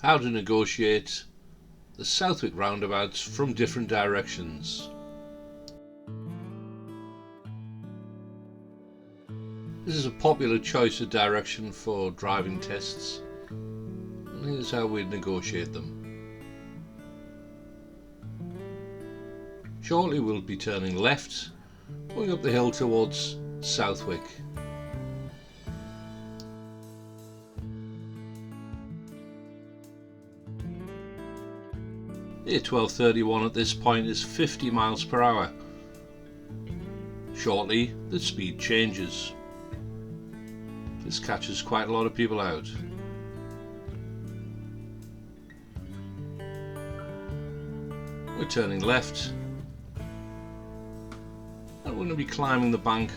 How to negotiate the Southwick roundabouts from different directions. This is a popular choice of direction for driving tests, and here's how we negotiate them. Shortly we'll be turning left, going up the hill towards Southwick. The A1231 at this point is 50 miles per hour. Shortly the speed changes. This catches quite a lot of people out. We're turning left and we're going to be climbing the bank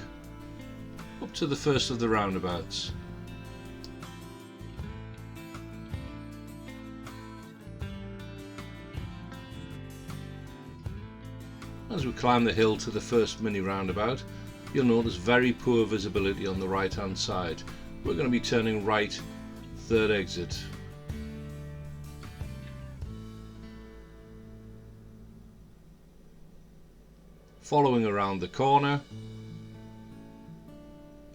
up to the first of the roundabouts. As we climb the hill to the first mini roundabout, you'll notice very poor visibility on the right hand side. We're going to be turning right, third exit. Following around the corner,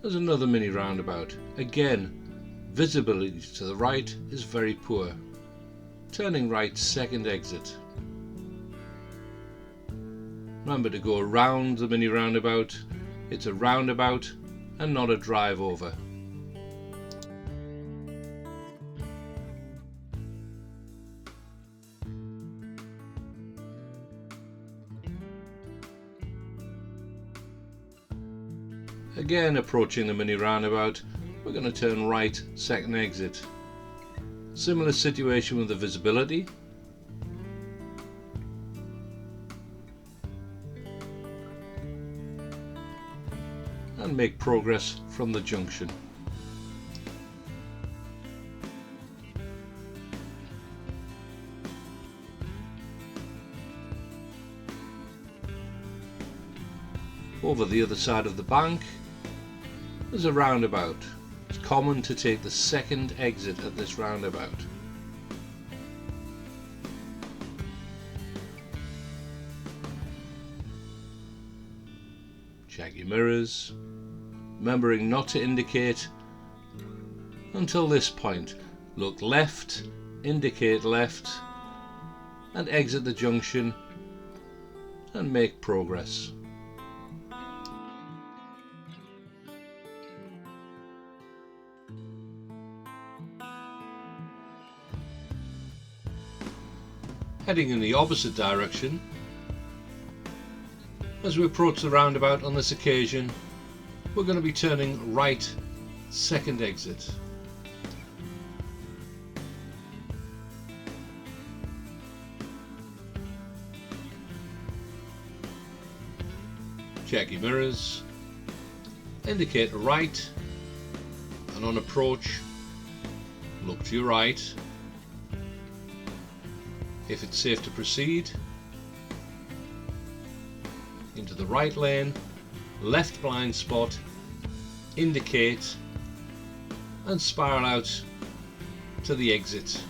there's another mini roundabout. Again, visibility to the right is very poor. Turning right, second exit. Remember to go around the mini roundabout. It's a roundabout and not a drive over. Again, approaching the mini roundabout, we're going to turn right, second exit. Similar situation with the visibility. And make progress from the junction. Over the other side of the bank, there's a roundabout. It's common to take the second exit at this roundabout. Check your mirrors, remembering not to indicate until this point. Look left, indicate left, and exit the junction and make progress. Heading in the opposite direction, as we approach the roundabout on this occasion, we're going to be turning right, second exit. Check your mirrors, indicate right, and on approach, look to your right. If it's safe to proceed, into the right lane, left blind spot, indicate and spiral out to the exit